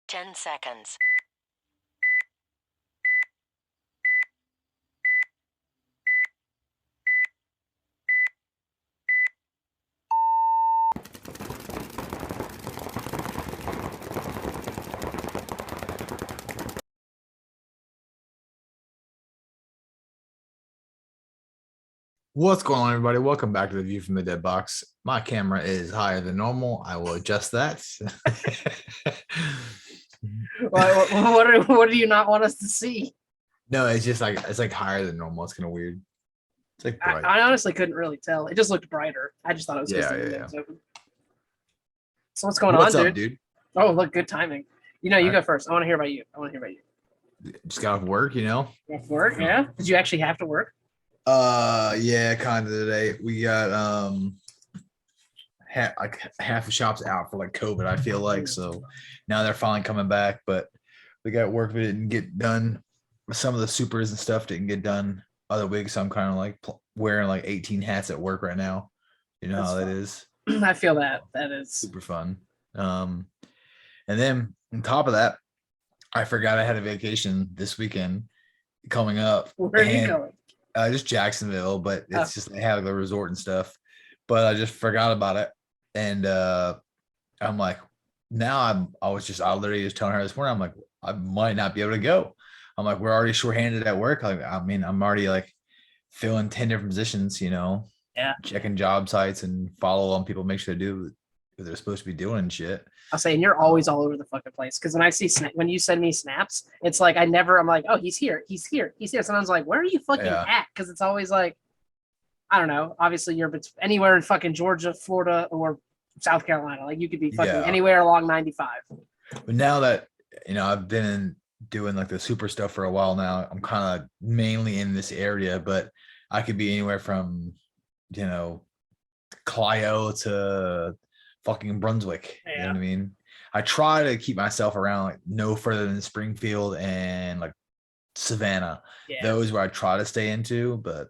10 seconds. What's going on, everybody? Welcome back to the View from the Dead Box. My camera is higher than normal. I will adjust that. What do you not want us to see? No, it's like higher than normal. It's kind of weird. It's like bright. I honestly couldn't really tell. It just looked brighter. I just thought it was because the Yeah. window was open. So what's going What's on, up, dude? dude? Oh, look, good timing. You All go right. first. I want to hear about you. Just got off work, You have to work, yeah? Did you actually have to work? Yeah, kind of today. We got half the shops out for like COVID, I feel like. So now they're finally coming back, but we got work that didn't get done. Some of the supers and stuff didn't get done other weeks. So I'm kind of like wearing like 18 hats at work right now. You know That's how that fun. is. I feel that. That is. Super fun. And then on top of that, I forgot I had a vacation this weekend coming up, Where are you and going? just Jacksonville, but Oh. it's just they have the resort and stuff. But I just forgot about it, and I'm like, I literally just telling her this morning, I'm like, I might not be able to go. I'm like, we're already shorthanded at work. Like, I mean, I'm already like filling 10 different positions, Yeah. checking job sites and follow on people, make sure they do what they're supposed to be doing and shit. I'll say, and you're always all over the fucking place. Because when I see when you send me snaps, it's like I'm like, oh, he's here. Sometimes like, where are you fucking at? Because it's always like, I don't know. Obviously, you're anywhere in fucking Georgia, Florida, or South Carolina. Like you could be fucking anywhere along 95. But now that I've been doing like the super stuff for a while now, I'm kind of mainly in this area, but I could be anywhere from Clio to fucking Brunswick. Yeah. You know what I mean? I try to keep myself around like no further than Springfield and like Savannah. Yeah. Those where I try to stay into, but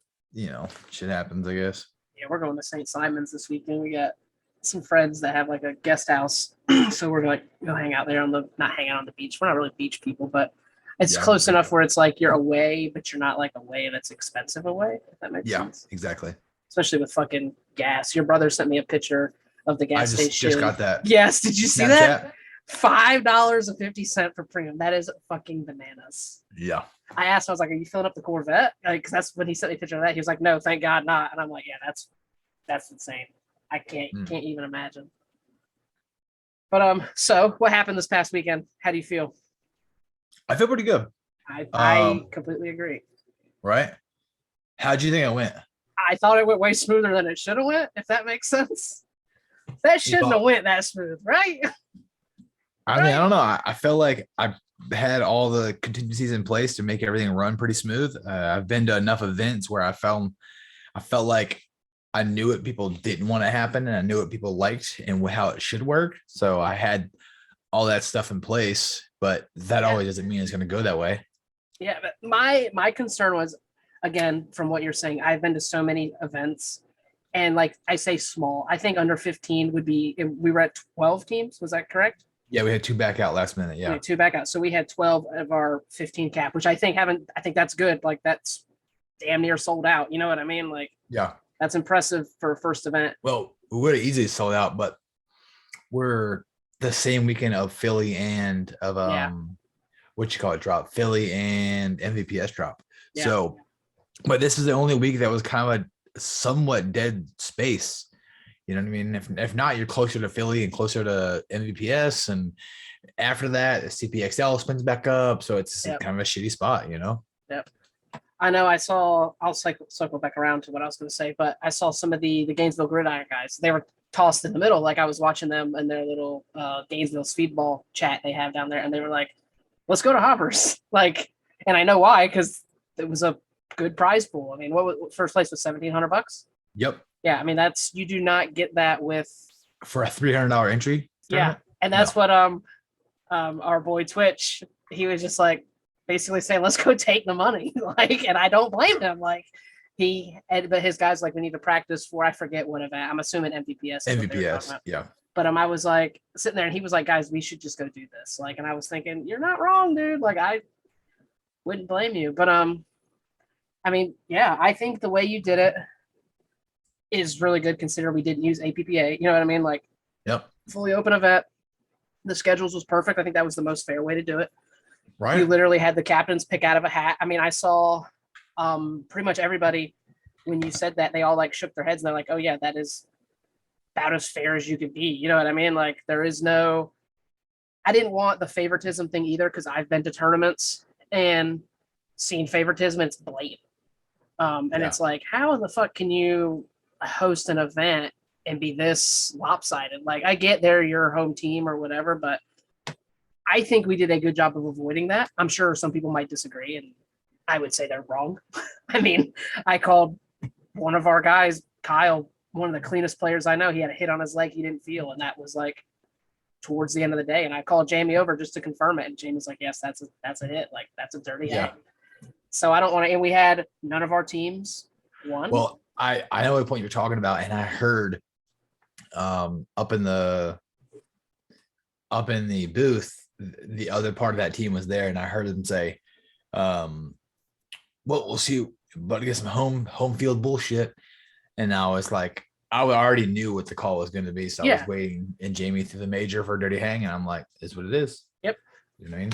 shit happens, I guess. Yeah, we're going to St. Simon's this weekend. We got some friends that have like a guest house, so we're going to go hang out there not hang out on the beach. We're not really beach people, but it's close enough where it's like you're away, but you're not like away that's expensive away, if that makes sense. Yeah, exactly. Especially with fucking gas. Your brother sent me a picture of the gas station. Just got that. Yes, did you see that? $5.50 for premium. That is fucking bananas. Yeah. I asked him, I was like, are you filling up the Corvette? Because that's when he sent me a picture of that. He was like, no, thank God not. And I'm like, yeah, that's insane. I can't even imagine. But so what happened this past weekend? How do you feel? I feel pretty good. I completely agree. Right? How'd you think it went? I thought it went way smoother than it should have went, if that makes sense. That shouldn't have went that smooth, right? I mean, I don't know. I felt like I had all the contingencies in place to make everything run pretty smooth. I've been to enough events where I felt like I knew what people didn't want to happen and I knew what people liked and how it should work. So I had all that stuff in place, but that always doesn't mean it's going to go that way. Yeah, but my concern was, again, from what you're saying, I've been to so many events, and like I say, small. I think under 15 would be. We were at 12 teams. Was that correct? Yeah, we had 2 back out last minute. Yeah, 2 back out. So we had 12 of our 15 cap, which I think that's good. Like that's damn near sold out. You know what I mean? Like, yeah, that's impressive for a first event. Well, we would have easily sold out, but we're the same weekend of Philly and of drop, Philly and MVPS drop. Yeah. So, but this is the only week that was kind of a somewhat dead space. You know what I mean? If not, you're closer to Philly and closer to MVPS, and after that, CPXL spins back up. So it's kind of a shitty spot, Yep. I know. I'll cycle back around to what I was going to say, but I saw some of the Gainesville Gridiron guys. They were tossed in the middle. Like I was watching them in their little Gainesville speedball chat they have down there, and they were like, "Let's go to Hoppers." Like, and I know why, because it was a good prize pool. I mean, what first place was $1,700? Yep. Yeah, I mean you do not get that for a $300 entry. Yeah, and that's what our boy Twitch, he was just like basically saying, let's go take the money. Like, and I don't blame him. Like but his guys like, we need to practice for, I forget what event. I'm assuming MVPS. MVPS, yeah. But I was like sitting there and he was like, guys, we should just go do this. Like, and I was thinking, you're not wrong, dude. Like, I wouldn't blame you. But I mean, yeah, I think the way you did it is really good considering we didn't use APPA. You know what I mean? Like, Yep. fully open event. The schedules was perfect. I think that was the most fair way to do it. Right. You literally had the captains pick out of a hat. I mean, I saw pretty much everybody when you said that, they all like shook their heads and they're like, oh yeah, that is about as fair as you can be. You know what I mean? Like there is no, I didn't want the favoritism thing either because I've been to tournaments and seen favoritism and it's blatant. And it's like, how in the fuck can you host an event and be this lopsided? Like I get they're your home team or whatever, but I think we did a good job of avoiding that. I'm sure some people might disagree and I would say they're wrong. I mean, I called one of our guys, Kyle, one of the cleanest players I know. He had a hit on his leg he didn't feel, and that was like towards the end of the day. And I called Jamie over just to confirm it, and Jamie's like, "Yes, that's a hit. Like that's a dirty hit." So I don't want to. And we had none of our teams won. Well, I know what point you're talking about, and I heard up in the booth, the other part of that team was there, and I heard them say, "Well, we'll see, but get some home field bullshit." And I was like, I already knew what the call was going to be, so I was waiting. And Jamie threw the major for a dirty hang, and I'm like, "It's what it is." Yep. You know what I mean?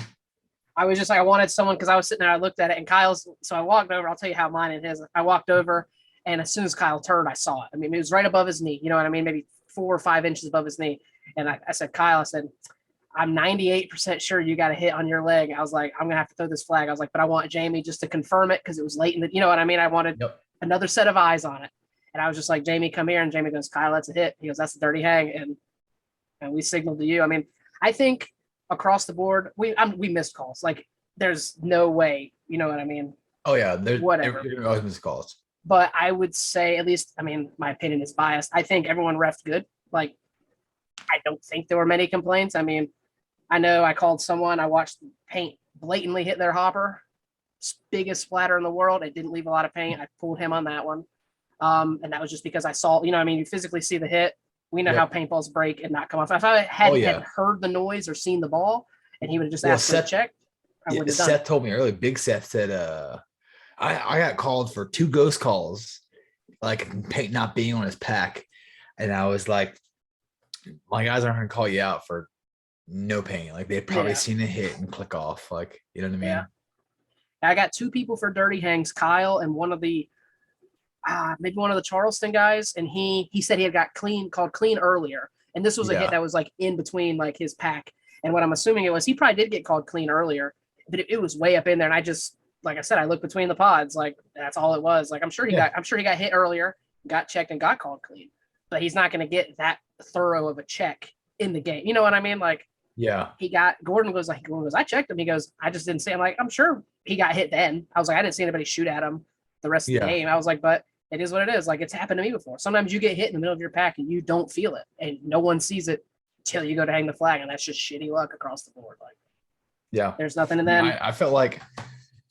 I was just like, I wanted someone because I was sitting there, I looked at it, and Kyle's. So I walked over. I'll tell you how mine and his. I walked over, and as soon as Kyle turned, I saw it. I mean, it was right above his knee. You know what I mean? Maybe 4 or 5 inches above his knee. And I said, Kyle, I said, I'm 98% sure you got a hit on your leg. I was like, I'm gonna have to throw this flag. I was like, but I want Jamie just to confirm it because it was late in the. You know what I mean? I wanted another set of eyes on it. And I was just like, Jamie, come here. And Jamie goes, Kyle, that's a hit. He goes, that's a dirty hang. And we signaled to you. I mean, I think across the board, we missed calls. Like, there's no way. You know what I mean? Oh, yeah. Whatever. You're always miss calls. But I would say, at least, I mean, my opinion is biased. I think everyone refed good. Like, I don't think there were many complaints. I mean, I know I called someone. I watched paint blatantly hit their hopper. Biggest splatter in the world. It didn't leave a lot of paint. I pulled him on that one. And that was just because I saw, you know, I mean, you physically see the hit. We know how paintballs break and not come off. If I hadn't heard the noise or seen the ball and he would have just asked for a check, I would have done Seth it. told me earlier, Big Seth said, I got called for 2 ghost calls, like paint not being on his pack. And I was like, my guys aren't going to call you out for no paint. Like they've probably seen a hit and click off. Like, you know what I mean? Yeah. I got 2 people for dirty hangs, Kyle and one of the, maybe one of the Charleston guys, and he said he had got called clean earlier, and this was a hit that was like in between like his pack, and what I'm assuming it was he probably did get called clean earlier, but it was way up in there, and I just, like I said, I looked between the pods, like that's all it was. Like I'm sure he got hit earlier, got checked, and got called clean, but he's not going to get that thorough of a check in the game. You know what I mean? Like Gordon goes, I checked him. He goes, I just didn't see. I'm like, I'm sure he got hit then. I was like, I didn't see anybody shoot at him the rest of the game. I was like, but it is what it is. Like it's happened to me before. Sometimes you get hit in the middle of your pack and you don't feel it, and no one sees it till you go to hang the flag, and that's just shitty luck across the board. Like, there's nothing in them. I felt like,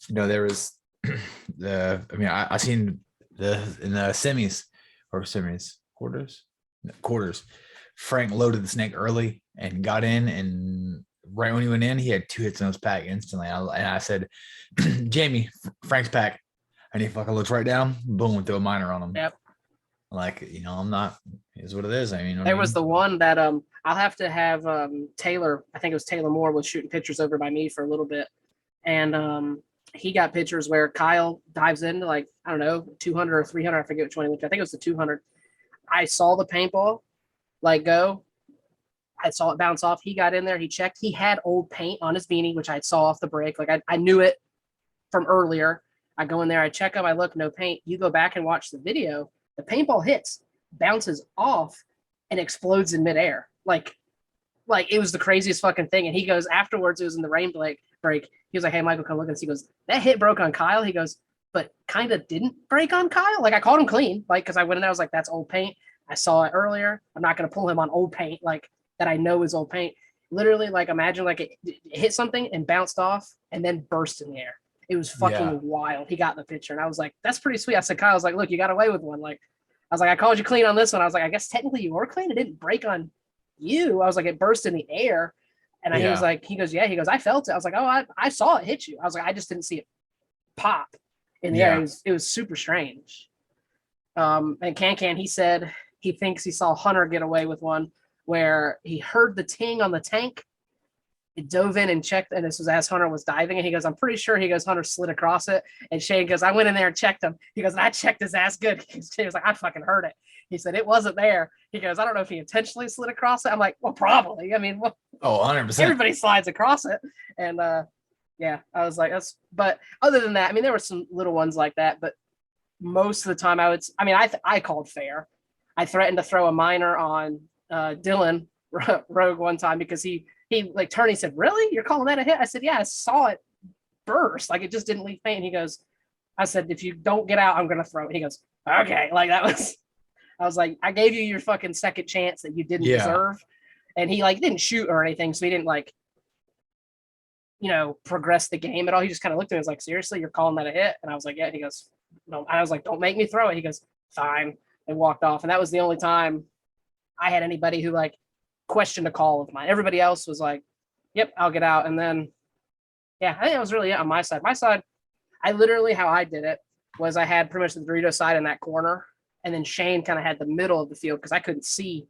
you know, there was I seen in the quarters. Frank loaded the snake early and got in, and right when he went in, he had 2 hits in his pack instantly. And I said, Jamie, Frank's pack. And he fucking looks right down, boom, throw a minor on him. Yep. Like, you know, I'm not, is what it is. I mean, there was the one that I'll have to have Taylor, I think it was Taylor Moore, was shooting pictures over by me for a little bit. And he got pictures where Kyle dives into like, I don't know, 200 or 300. I forget which one, which I think it was the 200. I saw the paintball like go. I saw it bounce off. He got in there. He checked. He had old paint on his beanie, which I saw off the break. Like I knew it from earlier. I go in there, I check him, I look, no paint. You go back and watch the video, the paintball hits, bounces off, and explodes in midair. Like it was the craziest fucking thing. And he goes, afterwards, it was in the rain break. He was like, hey, Michael, come look. And he goes, that hit broke on Kyle. He goes, but kind of didn't break on Kyle. Like I called him clean, like, because I went in there, I was like, that's old paint. I saw it earlier. I'm not going to pull him on old paint, like that I know is old paint. Literally, like imagine like it hit something and bounced off and then burst in the air. It was fucking wild. He got in the picture, and I was like, that's pretty sweet. I said, Kyle, I was like, look, you got away with one. Like, I was like, I called you clean on this one. I was like, I guess technically you were clean. It didn't break on you? I was like, it burst in the air. And he was like, he goes, yeah. He goes, I felt it. I was like, oh, I saw it hit you. I was like, I just didn't see it pop in the air. It was super strange. And Can, he said he thinks he saw Hunter get away with one where he heard the ting on the tank. He dove in and checked, and this was as Hunter was diving, and he goes, I'm pretty sure, he goes, Hunter slid across it. And Shane goes, I went in there and checked him. He goes, and I checked his ass good. He was like, I fucking heard it. He said, it wasn't there. He goes, I don't know if he intentionally slid across it. I'm like, well, probably. I mean, well, 100%. Everybody slides across it. And yeah, I was like, that's, but other than that, I mean, there were some little ones like that, but most of the time I called fair. I threatened to throw a minor on Dylan Rogue one time because he like turned, he said, really? You're calling that a hit? I said, yeah, I saw it burst. Like it just didn't leave paint. And he goes, I said, if you don't get out, I'm going to throw it. He goes, okay. Like that was, I was like, I gave you your fucking second chance that you didn't deserve. And he like didn't shoot or anything. So he didn't like, progress the game at all. He just kind of looked at me and was like, seriously, you're calling that a hit? And I was like, yeah. And he goes, no. I was like, don't make me throw it. He goes, fine. And walked off. And that was the only time I had anybody who like questioned a call of mine. Everybody else was like, yep, I'll get out. And then, yeah, I think that was really it on my side. My side, I literally, how I did it was I had pretty much the Dorito side in that corner. And then Shane kind of had the middle of the field because I couldn't see.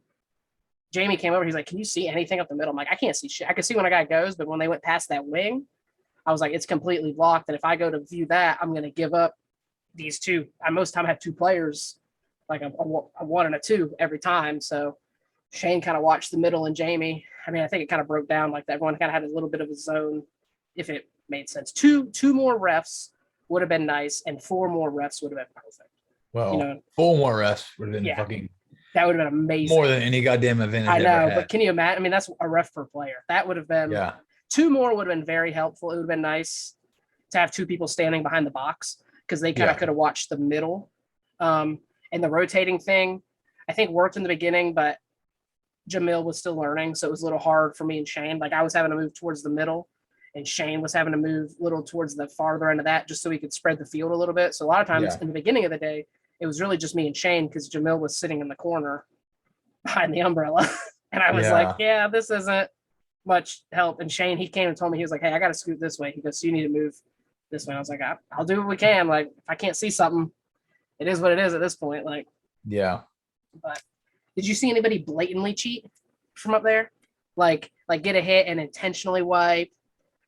Jamie came over. He's like, can you see anything up the middle? I'm like, I can't see shit. I can see when a guy goes, but when they went past that wing, I was like, it's completely blocked. And if I go to view that, I'm going to give up these two. I most time have two players, like a one and a two every time. So Shane kind of watched the middle and Jamie. I mean, I think it kind of broke down like that. Everyone kind of had a little bit of a zone, if it made sense. Two more refs would have been nice, and 4 more refs would have been perfect. Well, 4 more refs would have been fucking. That would have been amazing. More than any goddamn event. I know, but can you imagine? I mean, that's a ref per player. That would have been 2 more would have been very helpful. It would have been nice to have 2 people standing behind the box because they kind of could have watched the middle. And the rotating thing, I think worked in the beginning, but Jamil was still learning. So it was a little hard for me and Shane. Like I was having to move towards the middle and Shane was having to move a little towards the farther end of that just so he could spread the field a little bit. So a lot of times in the beginning of the day, it was really just me and Shane because Jamil was sitting in the corner behind the umbrella. And I was like, yeah, this isn't much help. And Shane, he came and told me, he was like, hey, I got to scoot this way. He goes, so you need to move this way. I was like, I'll do what we can. Like, if I can't see something, it is what it is at this point. Like, but did you see anybody blatantly cheat from up there? Like get a hit and intentionally wipe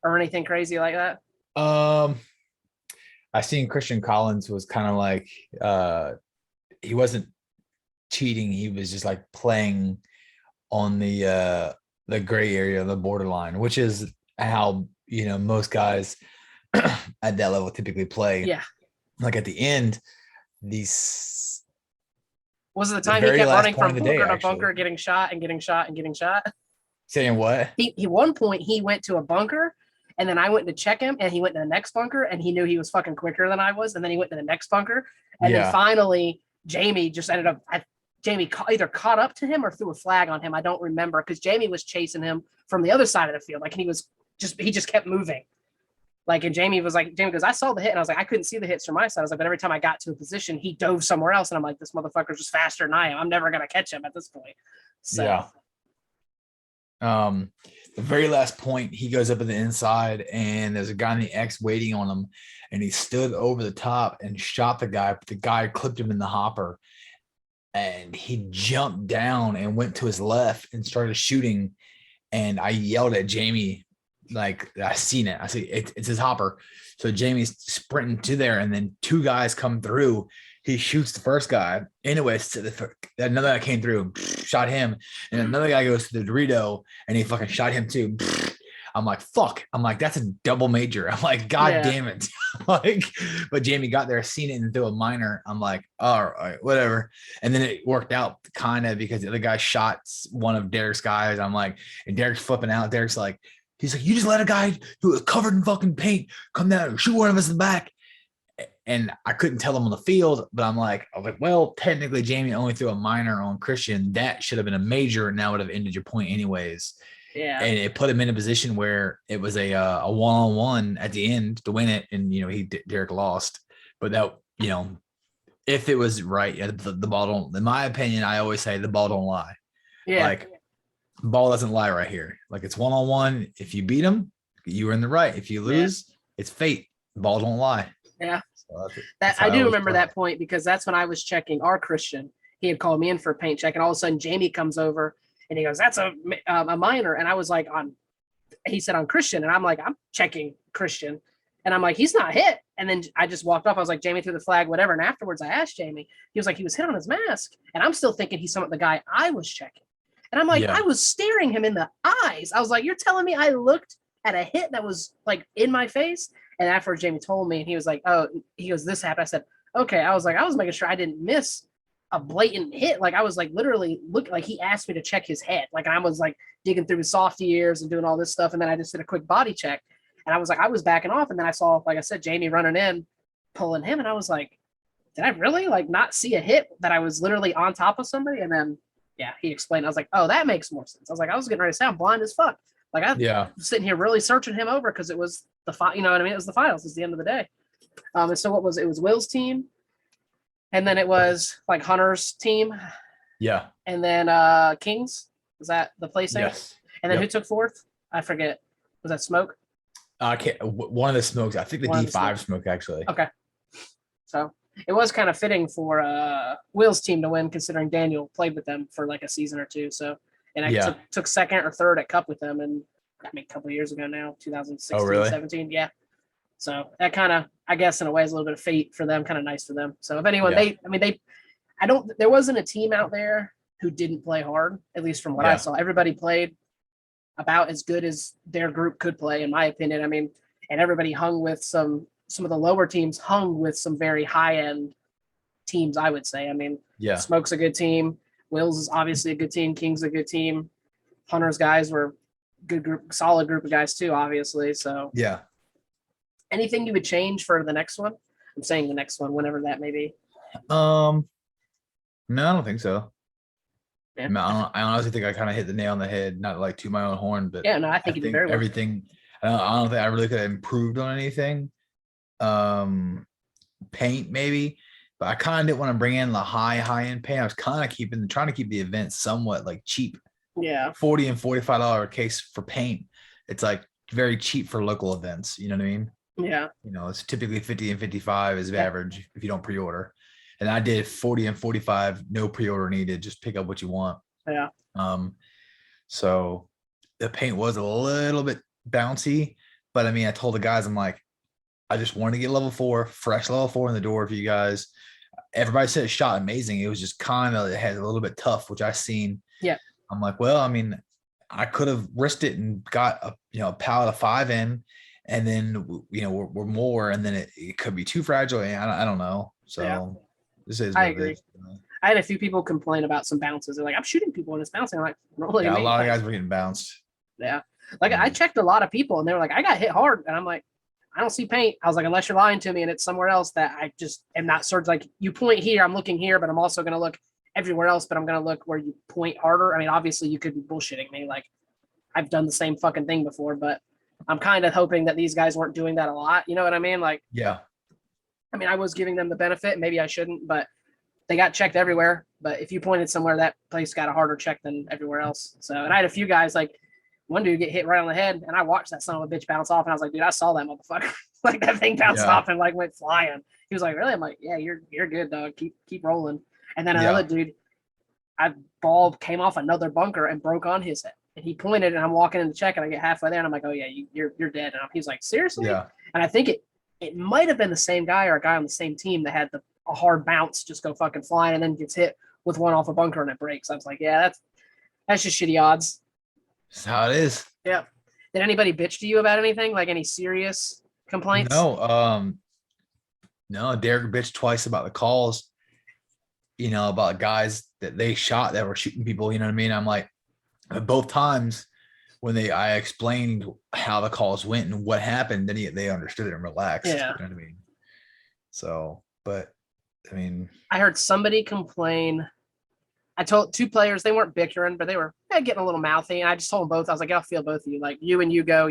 or anything crazy like that? I seen Christian Collins was kind of like he wasn't cheating, he was just like playing on the gray area, the borderline, which is how most guys at that level typically play. Yeah. Like at the end, these was it the time he kept running from bunker to bunker, getting shot and getting shot and getting shot? Saying what? He one point he went to a bunker. And then I went to check him and he went to the next bunker and he knew he was fucking quicker than I was. And then he went to the next bunker. And then finally, Jamie just ended up, Jamie either caught up to him or threw a flag on him. I don't remember because Jamie was chasing him from the other side of the field. Like he just kept moving. Like, and Jamie goes, I saw the hit. And I was like, I couldn't see the hits from my side. I was like, but every time I got to a position, he dove somewhere else. And I'm like, this motherfucker's just faster than I am. I'm never going to catch him at this point. So. The very last point, he goes up in the inside and there's a guy in the X waiting on him and he stood over the top and shot the guy, but the guy clipped him in the hopper and he jumped down and went to his left and started shooting. And I yelled at Jamie, like, I seen it. I see it's his hopper. So Jamie's sprinting to there and then 2 guys come through. He shoots the first guy. Anyways, another guy came through, shot him. And another guy goes to the Dorito and he fucking shot him too. I'm like, fuck. I'm like, that's a double major. I'm like, God damn it. Like, but Jamie got there, seen it and threw a minor. I'm like, all right, whatever. And then it worked out kind of because the other guy shot one of Derek's guys. I'm like, and Derek's flipping out. Derek's like, he's like, you just let a guy who was covered in fucking paint come down and shoot one of us in the back. And I couldn't tell him on the field, but I was like, well, technically Jamie only threw a minor on Christian. That should have been a major and that would have ended your point anyways. Yeah. And it put him in a position where it was a one-on-one at the end to win it. And, Derek lost. But that, if it was right, the ball don't, in my opinion, I always say the ball don't lie. Yeah. Like Ball doesn't lie right here. Like it's 1-on-1. If you beat them, you were in the right. If you lose, it's fate. Ball don't lie. Yeah. So that I do remember that point because that's when I was checking our Christian. He had called me in for a paint check, and all of a sudden Jamie comes over and he goes, "That's a minor," and I was like, he said on Christian, and I'm like, I'm checking Christian, and I'm like, he's not hit. And then I just walked up. I was like, Jamie threw the flag, whatever. And afterwards, I asked Jamie. He was like, he was hit on his mask, and I'm still thinking he's some of the guy I was checking. And I'm like, I was staring him in the eyes. I was like, you're telling me I looked at a hit that was like in my face? And afterwards, Jamie told me, and he was like, oh, he goes, this happened. I said, okay. I was like, I was making sure I didn't miss a blatant hit. Like I was like literally look like he asked me to check his head. Like I was like digging through his softy ears and doing all this stuff. And then I just did a quick body check. And I was like, I was backing off. And then I saw, like I said, Jamie running in, pulling him. And I was like, did I really like not see a hit that I was literally on top of somebody? And then, yeah, he explained. I was like, oh, that makes more sense. I was like, I was getting ready to sound blind as fuck. Like I was sitting here really searching him over because it was you know what I mean? It was the finals. It's the end of the day. And so what was it? It was Will's team. And then it was like Hunter's team. Yeah. And then Kings. Was that the place? Yes. And then who took fourth? I forget. Was that Smoke? I can't. One of the smokes. I think the D5 smoke actually. Okay. So it was kind of fitting for Will's team to win, considering Daniel played with them for like a season or two. So, and I took second or third at Cup with them, and I mean a couple of years ago now, 2016, 17. Yeah. So that kind of, I guess, in a way, is a little bit of fate for them. Kind of nice for them. So if anyone, there wasn't a team out there who didn't play hard, at least from what I saw. Everybody played about as good as their group could play, in my opinion. I mean, and everybody hung with some of the lower teams hung with some very high end teams, I would say. I mean, Smoke's a good team. Will's is obviously a good team. King's a good team. Hunter's guys were good group, solid group of guys too, obviously. So yeah. Anything you would change for the next one? I'm saying the next one, whenever that may be. No, I don't think so. Yeah. I honestly think I kind of hit the nail on the head, not like to my own horn, but yeah, no, I think you did very well. Everything. I don't think I really could have improved on anything. Paint maybe, but I kind of didn't want to bring in the high end paint. I was kind of trying to keep the event somewhat like cheap. Yeah. $40 and $45 a case for paint. It's like very cheap for local events. You know what I mean? Yeah. You know, it's typically 50 and 55 is average if you don't pre-order. And I did 40 and 45, no pre-order needed. Just pick up what you want. Yeah. So the paint was a little bit bouncy, but I mean, I told the guys, I'm like, I just wanted to get level 4, fresh level 4 in the door for you guys. Everybody said it shot amazing. It was just it had a little bit tough, which I seen. Yeah. I'm like, well, I mean, I could have risked it and got a pallet of 5 in, and then we're more, and then it could be too fragile. And I don't know. So this is. I agree. I had a few people complain about some bounces. They're like, I'm shooting people and it's bouncing. I'm like, really? Yeah, a lot of guys were getting bounced. Yeah. Like I checked a lot of people and they were like, I got hit hard. And I'm like, I don't see paint. I was like, unless you're lying to me and it's somewhere else that I just am not certain. Like you point here, I'm looking here, but I'm also going to look everywhere else, but I'm going to look where you point harder. I mean, obviously you could be bullshitting me. Like I've done the same fucking thing before, but I'm kind of hoping that these guys weren't doing that a lot. You know what I mean? Like, yeah. I mean, I was giving them the benefit. Maybe I shouldn't, but they got checked everywhere. But if you pointed somewhere, that place got a harder check than everywhere else. So, and I had a few guys, like one dude get hit right on the head, and I watched that son of a bitch bounce off, and I was like, dude, I saw that motherfucker. Like that thing bounced off and like went flying. He was like, really? I'm like, yeah, you're good, dog. Keep rolling. And then another dude, ball came off another bunker and broke on his head. And he pointed, and I'm walking in to check, and I get halfway there, and I'm like, oh yeah, you're dead. And he's like, seriously? Yeah. And I think it might have been the same guy or a guy on the same team that had a hard bounce just go fucking flying and then gets hit with one off a bunker and it breaks. I was like, yeah, that's just shitty odds. That's how it is. Yeah. Did anybody bitch to you about anything? Like any serious complaints? No. No, Derek bitched twice about the calls, about guys that they shot that were shooting people, you know what I mean? I'm like, both times when I explained how the calls went and what happened, then they understood it and relaxed. Yeah. You know what I mean? So, but I mean, I heard somebody complain. I told 2 players, they weren't bickering, but they were getting a little mouthy. And I just told them both. I was like, I'll feel both of you. Like you and you go.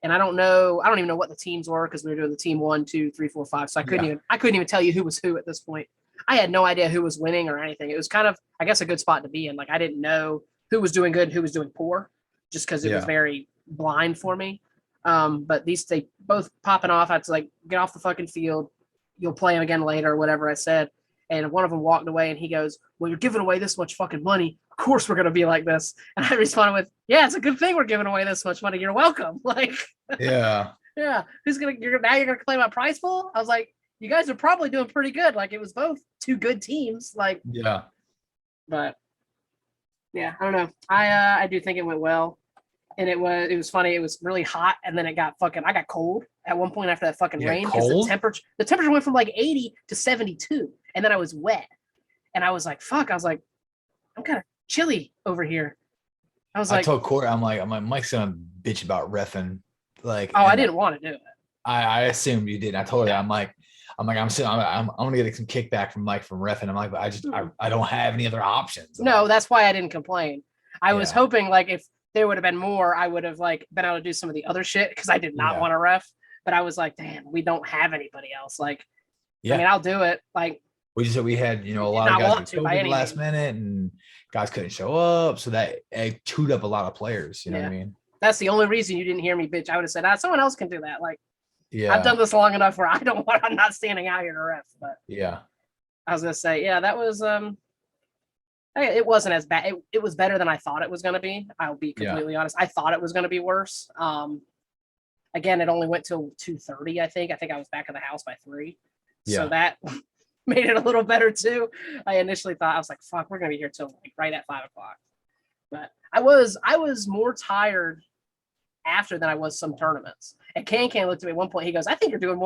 And I don't even know what the teams were because we were doing the team 1, 2, 3, 4, 5. So I couldn't even tell you who was who at this point. I had no idea who was winning or anything. It was kind of, I guess, a good spot to be in. Like I didn't know who was doing good, who was doing poor, just because it was very blind for me. But these they both popping off. I had to like get off the fucking field. You'll play them again later, or whatever I said. And one of them walked away, and he goes, "Well, you're giving away this much fucking money. Of course we're gonna be like this." And I responded with, "Yeah, it's a good thing we're giving away this much money. You're welcome." Like, Yeah. yeah. Who's gonna? You're gonna claim my prize pool? I was like, you guys are probably doing pretty good. Like, it was both two good teams. Like, Yeah. But yeah, I don't know. I do think it went well. And it was funny. It was really hot, and then I got cold at one point after that fucking rain because the temperature went from like 80 to 72, and then I was wet, and I was like, "Fuck!" I was like, "I'm kind of chilly over here." I told Corey, I'm like, Mike's gonna bitch about reffing. Like, oh, I didn't want to do it. I assumed you did. I told her that. I'm gonna get some kickback from Mike from reffing. I'm like, but I don't have any other options. No, that's why I didn't complain. I was hoping like if there would have been more, I would have like been able to do some of the other shit because I did not want to ref. But I was like, damn, we don't have anybody else. Like, I mean, I'll do it. Like, we had, a lot of guys COVID last minute, and guys couldn't show up, so that it chewed up a lot of players. You know what I mean? That's the only reason you didn't hear me, bitch. I would have said, someone else can do that. Like, I've done this long enough where I'm not standing out here to ref. But I was gonna say, that was it wasn't as bad. It was better than I thought it was going to be. I'll be completely honest. I thought it was going to be worse. Again, it only went till 2:30. I think I was back in the house by 3. So that made it a little better too. I initially thought, I was like, fuck, we're going to be here till like right at 5 o'clock. But I was more tired after than I was some tournaments. And Can looked at me at one point. He goes, "I think you're doing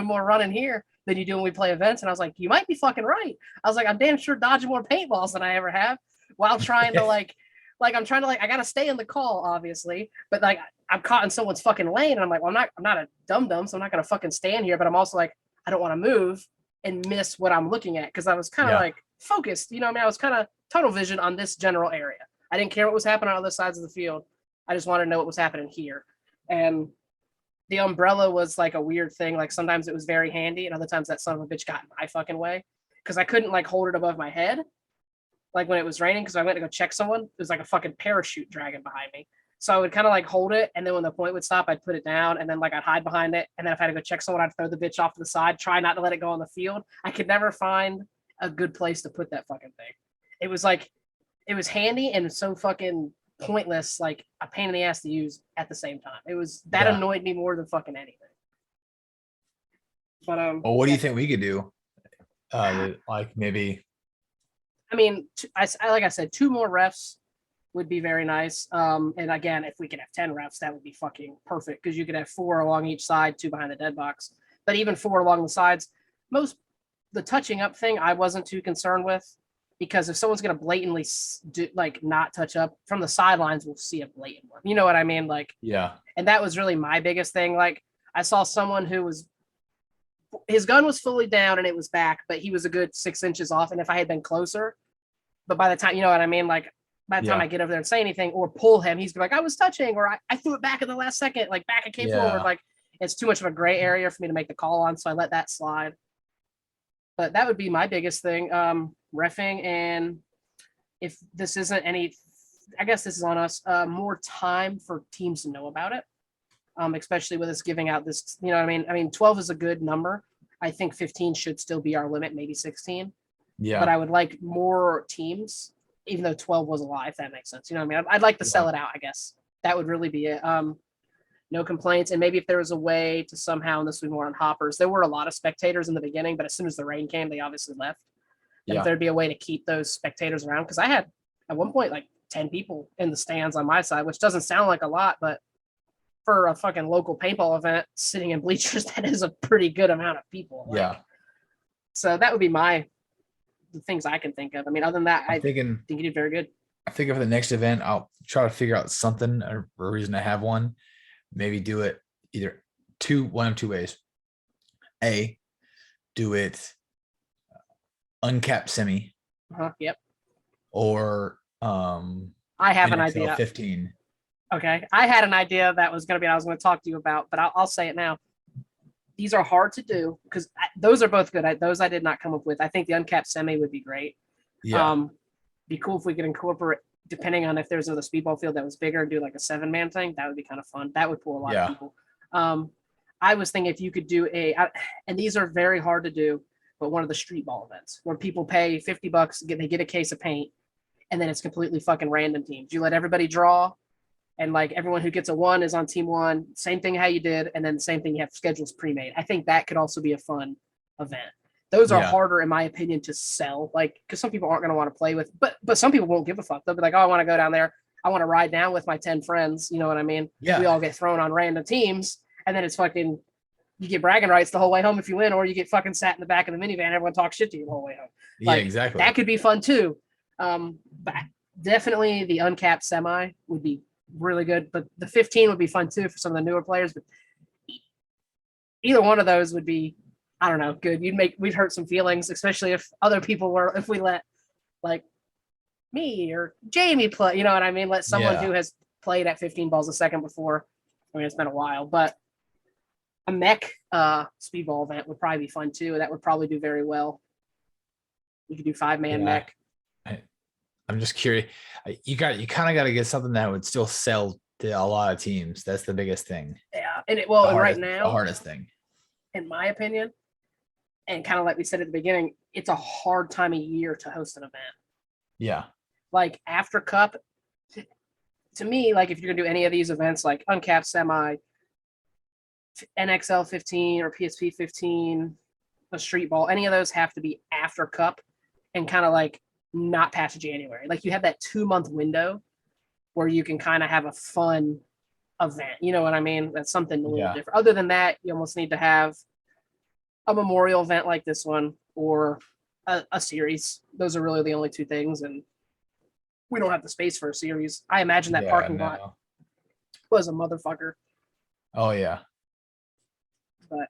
more running here than you do when we play events." And I was like, "You might be fucking right." I was like, "I'm damn sure dodging more paintballs than I ever have while trying to I'm trying to I gotta stay in the call, obviously, but like I'm caught in someone's fucking lane, and I'm like, well, I'm not a dum-dum, so I'm not gonna fucking stand here, but I'm also like, I don't want to move and miss what I'm looking at because I was kind of like focused, I mean, I was kind of tunnel vision on this general area. I didn't care what was happening on other sides of the field. I just wanted to know what was happening here. And the umbrella was like a weird thing. Like sometimes it was very handy, and other times that son of a bitch got in my fucking way because I couldn't like hold it above my head. Like when it was raining, because I went to go check someone, it was like a fucking parachute dragging behind me. So I would kind of like hold it, and then when the point would stop, I'd put it down, and then like I'd hide behind it. And then if I had to go check someone, I'd throw the bitch off to the side, try not to let it go on the field. I could never find a good place to put that fucking thing. It was handy and so fucking pointless, like a pain in the ass to use at the same time. It was that annoyed me more than fucking anything. But well, what do you think we could do? Like maybe. I mean, like I said, 2 more refs would be very nice. And again, if we could have 10 refs, that would be fucking perfect because you could have 4 along each side, 2 behind the dead box. But even 4 along the sides, the touching up thing, I wasn't too concerned with. Because if someone's going to blatantly not touch up from the sidelines, we'll see a blatant one. You know what I mean? Like, and that was really my biggest thing. Like I saw someone his gun was fully down and it was back, but he was a good 6 inches off. And if I had been closer, but by the time, you know what I mean? Like by the time I get over there and say anything or pull him, he's like, I was touching, or I threw it back in the last second, like back and came forward. Like it's too much of a gray area for me to make the call on. So I let that slide. But that would be my biggest thing. Reffing, and if this isn't I guess this is on us, more time for teams to know about it, especially with us giving out this, you know what I mean? I mean, 12 is a good number. I think 15 should still be our limit, maybe 16. Yeah. But I would like more teams, even though 12 was a lot, if that makes sense. You know what I mean? I'd like to sell it out, I guess. That would really be it. No complaints. And maybe if there was a way to somehow, and this would be more on hoppers, there were a lot of spectators in the beginning, but as soon as the rain came, they obviously left. If there'd be a way to keep those spectators around, because I had at one point like 10 people in the stands on my side, which doesn't sound like a lot, but for a fucking local paintball event sitting in bleachers, that is a pretty good amount of people. So that would be the things I can think of. I mean, other than that, I think you did very good. I think for the next event, I'll try to figure out something or a reason to have one. Maybe do it either one of 2 ways. A, do it uncapped semi. Yep. Or I have an idea. 15. Okay. I had an idea that was going to be, I was going to talk to you about, but I'll say it now. These are hard to do because those are both good. Those I did not come up with. I think the uncapped semi would be great. Yeah. Be cool if we could incorporate depending on if there's a speedball field that was bigger, do like a 7-man thing. That would be kind of fun. That would pull a lot of people. I was thinking if you could do and these are very hard to do, but one of the street ball events where people pay $50, they get a case of paint, and then it's completely fucking random teams. You let everybody draw, and like everyone who gets a 1 is on team 1. Same thing how you did, and then the same thing, you have schedules pre-made. I think that could also be a fun event. Those are harder, in my opinion, to sell, like because some people aren't going to want to play with, but some people won't give a fuck. They'll be like, oh, I want to go down there. I want to ride down with my 10 friends. You know what I mean? Yeah. We all get thrown on random teams, and then it's fucking, you get bragging rights the whole way home if you win, or you get fucking sat in the back of the minivan. Everyone talks shit to you the whole way home. Like, yeah, exactly. That could be fun too. But definitely the uncapped semi would be really good. But the 15 would be fun too for some of the newer players. But either one of those would be, I don't know, good. We'd hurt some feelings, especially if other people if we let like me or Jamie play, you know what I mean? Let someone who has played at 15 balls a second before. I mean, it's been a while, but a mech speedball event would probably be fun too. That would probably do very well. You could do 5-man mech. I'm just curious. You kind of got to get something that would still sell to a lot of teams. That's the biggest thing. Yeah, and right now, the hardest thing, in my opinion, and kind of like we said at the beginning, it's a hard time of year to host an event. Yeah. Like after Cup, to me, like if you're gonna do any of these events, like Uncapped Semi, NXL 15 or PSP 15, a street ball, any of those have to be after Cup and kind of like not past January. Like you have that 2-month window where you can kind of have a fun event. You know what I mean? That's something a little different. Other than that, you almost need to have a memorial event like this one or a series. Those are really the only 2 things. And we don't have the space for a series. I imagine that parking lot was a motherfucker. Oh, yeah. But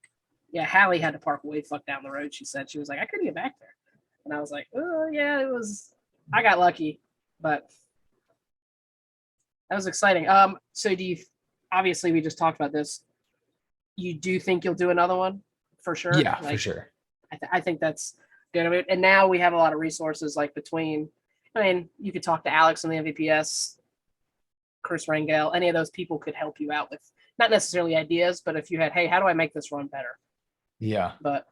yeah, Hallie had to park way fuck down the road. She said, she was like, I couldn't get back there. And I was like, oh yeah, I got lucky, but that was exciting. So obviously we just talked about this. You do think you'll do another one for sure? Yeah, for sure. I think that's good of it. And now we have a lot of resources you could talk to Alex on the MVPS, Chris Rangel, any of those people could help you out with not necessarily ideas, but if you had, hey, how do I make this run better? Yeah. But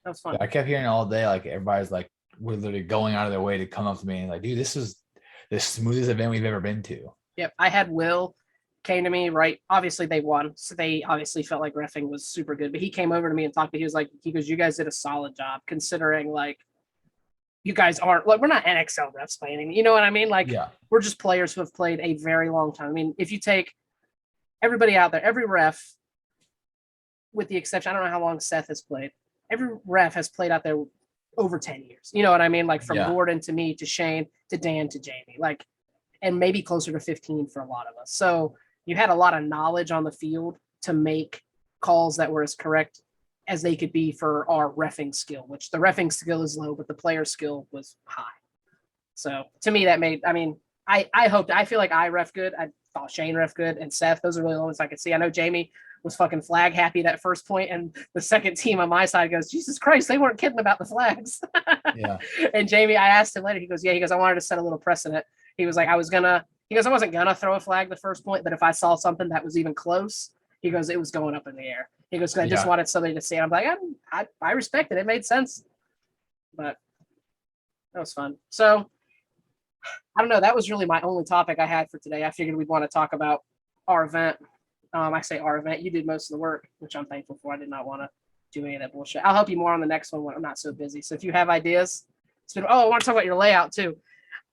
that was fun. I kept hearing all day, like everybody's like, we're literally going out of their way to come up to me and like, dude, this is the smoothest event we've ever been to. Yep. I had Will came to me, right? Obviously they won. So they obviously felt like reffing was super good, but he came over to me and talked to me. He goes, you guys did a solid job considering like you guys aren't like, we're not NXL refs by any, you know what I mean? Like we're just players who have played a very long time. I mean, if you take everybody out there, every ref, with the exception, I don't know how long Seth has played. Every ref has played out there over 10 years. You know what I mean? Like from Gordon to me to Shane to Dan to Jamie, like, and maybe closer to 15 for a lot of us. So you had a lot of knowledge on the field to make calls that were as correct as they could be for our reffing skill, which the reffing skill is low, but the player skill was high. So to me, that made, I mean, I feel like I ref good. I thought Shane ref good and Seth, those are really the ones I could see. I know Jamie was fucking flag happy that first point, and the second team on my side goes, Jesus Christ, they weren't kidding about the flags. Yeah. And Jamie, I asked him later, he goes, I wanted to set a little precedent. He was like, I wasn't gonna throw a flag the first point, but if I saw something that was even close, he goes, it was going up in the air. He goes, I just wanted somebody to see it. I'm like, I respect it. It made sense. But that was fun. So I don't know. That was really my only topic I had for today. I figured we'd want to talk about our event. I say our event. You did most of the work, which I'm thankful for. I did not want to do any of that bullshit. I'll help you more on the next one when I'm not so busy. So if you have ideas, I want to talk about your layout too.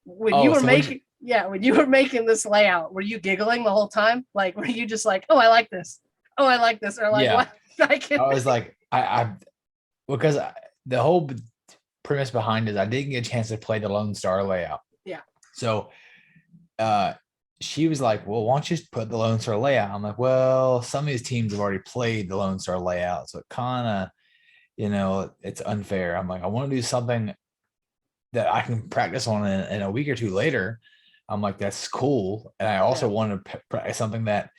When you were making this layout, were you giggling the whole time? Like, were you just like, oh, I like this. Oh, I like this. Or like, what? I was like, because the whole premise behind it is I didn't get a chance to play the Lone Star layout. Yeah. So, she was like, well, why don't you just put the Lone Star layout? I'm like, well, some of these teams have already played the Lone Star layout. So it kind of, it's unfair. I'm like, I want to do something that I can practice on in a week or two later. I'm like, that's cool. And I also want to practice something that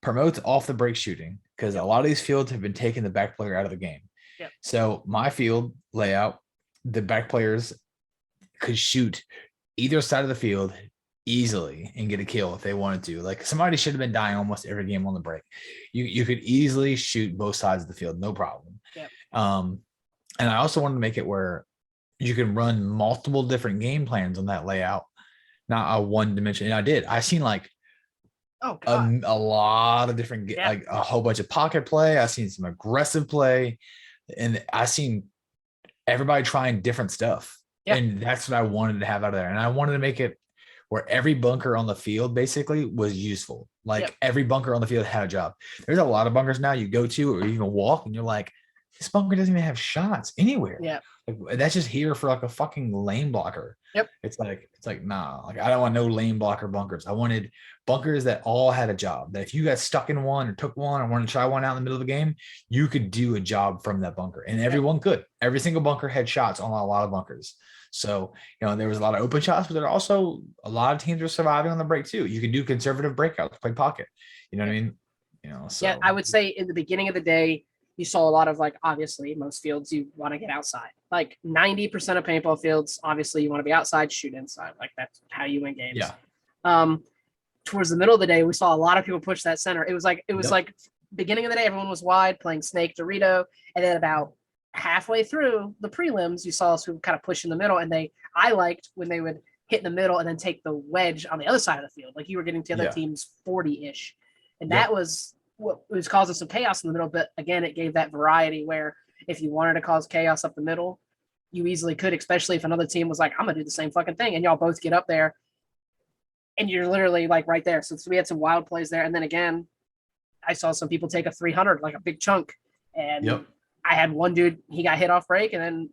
promotes off the break shooting, because a lot of these fields have been taking the back player out of the game. Yep. So my field layout, the back players could shoot either side of the field easily and get a kill if they wanted to. Like somebody should have been dying almost every game on the break. You could easily shoot both sides of the field, no problem. Yep. And I also wanted to make it where you can run multiple different game plans on that layout, not a one dimension. And I did. I seen like a lot of different, like a whole bunch of pocket play. I seen some aggressive play, and I seen everybody trying different stuff. And that's what I wanted to have out of there. And I wanted to make it where every bunker on the field basically was useful. Like every bunker on the field had a job. There's a lot of bunkers now you go to or even walk and you're like, this bunker doesn't even have shots anywhere. Yeah. Like, that's just here for like a fucking lane blocker. Yep. It's like, nah, like I don't want no lane blocker bunkers. I wanted bunkers that all had a job. That if you got stuck in one or took one or wanted to try one out in the middle of the game, you could do a job from that bunker. And everyone could. Every single bunker had shots on a lot of bunkers. So, there was a lot of open shots, but there are also a lot of teams were surviving on the break too. You can do conservative breakouts, play pocket. You know what I mean? So yeah, I would say in the beginning of the day, you saw a lot of, like, obviously most fields you want to get outside. Like 90% of paintball fields, obviously you want to be outside, shoot inside. Like that's how you win games. Yeah. Towards the middle of the day, we saw a lot of people push that center. It was like beginning of the day, everyone was wide playing Snake, Dorito, and then about halfway through the prelims, you saw us who kind of push in the middle, and I liked when they would hit in the middle and then take the wedge on the other side of the field. Like you were getting to the other team's 40-ish. And that was what was causing some chaos in the middle. But again, it gave that variety where if you wanted to cause chaos up the middle, you easily could, especially if another team was like, I'm gonna do the same fucking thing. And y'all both get up there and you're literally like right there. So we had some wild plays there. And then again, I saw some people take a 300, like a big chunk. And I had one dude, he got hit off break, and then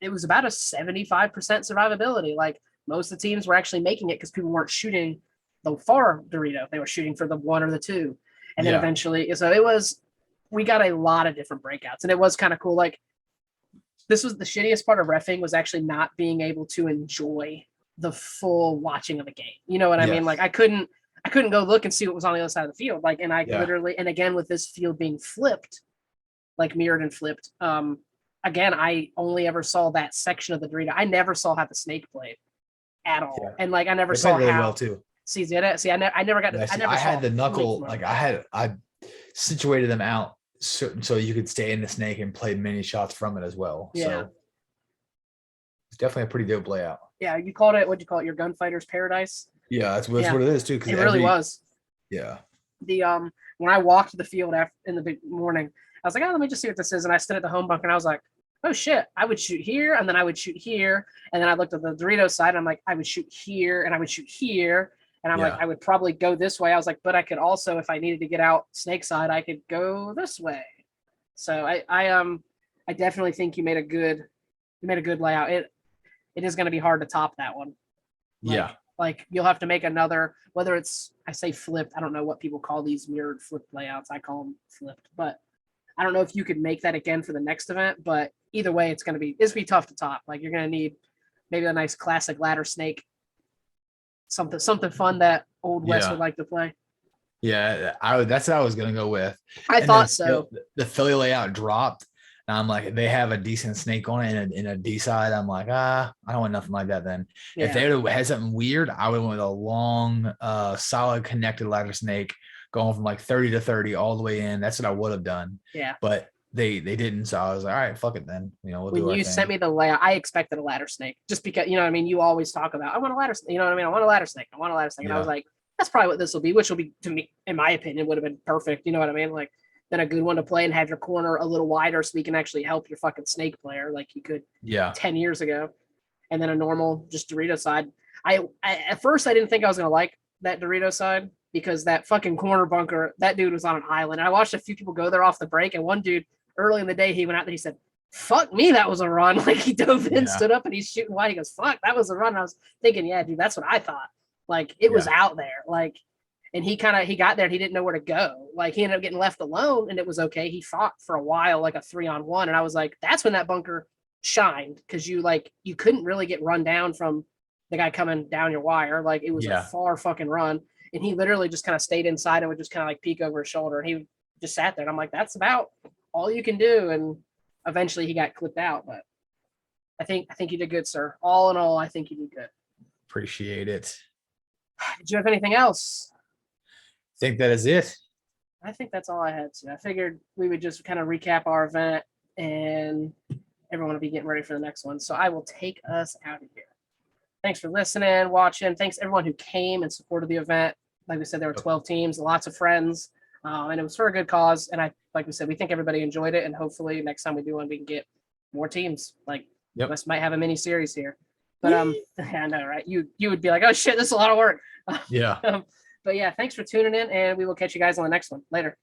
it was about a 75% survivability. Like most of the teams were actually making it because people weren't shooting the far Dorito. They were shooting for the 1 or the 2. And then eventually, so we got a lot of different breakouts, and it was kind of cool. Like this was the shittiest part of reffing, was actually not being able to enjoy the full watching of a game. You know what I mean? Like I couldn't go look and see what was on the other side of the field. Like, and I literally, and again, with this field being flipped, like mirrored and flipped. Again, I only ever saw that section of the Dorito. I never saw how the Snake played at all. Yeah. And like, I never saw really how well too. See, I never got to, I had the knuckle, like I situated them out so you could stay in the Snake and play many shots from it as well. Yeah. So it's definitely a pretty dope layout. Yeah. You called it, what'd you call it? Your Gunfighter's Paradise? Yeah. That's what it is too. It really was. Yeah. When I walked the field in the morning, I was like, let me just see what this is. And I stood at the home bunker and I was like, oh shit, I would shoot here. And then I would shoot here. And then I looked at the Dorito side. And I'm like, I would shoot here and I would shoot here. And I'm like, I would probably go this way. I was like, but I could also, if I needed to get out Snake side, I could go this way. So I definitely think you made a good layout. It is going to be hard to top that one. Like you'll have to make another, whether it's, I say flipped. I don't know what people call these mirrored flipped layouts. I call them flipped, but I don't know if you could make that again for the next event, but either way, it's going to be tough to top. Like you're going to need maybe a nice classic ladder Snake, something fun that Old West would like to play. Yeah, that's what I was going to go with. I thought so. The Philly layout dropped. And I'm like, they have a decent Snake on it and in a D side. I'm like, I don't want nothing like that then. Yeah. If they would have had something weird, I would have went with a long, solid connected ladder Snake going from like 30 to 30 all the way in. That's what I would have done. Yeah. But they didn't. So I was like, all right, fuck it then. We'll when you sent me the layout, I expected a ladder Snake just because, you know what I mean? You always talk about, I want a ladder Snake. You know what I mean? I want a ladder Snake. And I was like, that's probably what this will be, which will be, to me, in my opinion, would have been perfect. You know what I mean? Like, then a good one to play and have your corner a little wider so you can actually help your fucking Snake player like you could 10 years ago. And then a normal just Dorito side. I at first I didn't think I was gonna like that Dorito side because that fucking corner bunker, that dude was on an island. And I watched a few people go there off the break, and one dude early in the day he went out there, he said, fuck me, that was a run. Like he dove in, stood up, and he's shooting wide. He goes, fuck, that was a run. And I was thinking, yeah, dude, that's what I thought. Like it was out there. Like, and he got there and he didn't know where to go. Like he ended up getting left alone and it was okay. He fought for a while, like a 3-on-1. And I was like, that's when that bunker shined. Cause you couldn't really get run down from the guy coming down your wire. Like it was a far fucking run. And he literally just kind of stayed inside and would just kind of like peek over his shoulder. And he just sat there. And I'm like, that's about all you can do. And eventually he got clipped out, but I think you did good, sir. All in all, I think you did good. Appreciate it. Did you have anything else? Think that is it. I think that's all I had to. I figured we would just kind of recap our event and everyone will be getting ready for the next one. So I will take us out of here. Thanks for listening, watching. Thanks everyone who came and supported the event. Like we said, there were 12 teams, lots of friends, and it was for a good cause. And like we said, we think everybody enjoyed it. And hopefully next time we do one, we can get more teams. Like us might have a mini series here. But I know, right? You would be like, oh shit, this is a lot of work. Yeah. But yeah, thanks for tuning in, and we will catch you guys on the next one. Later.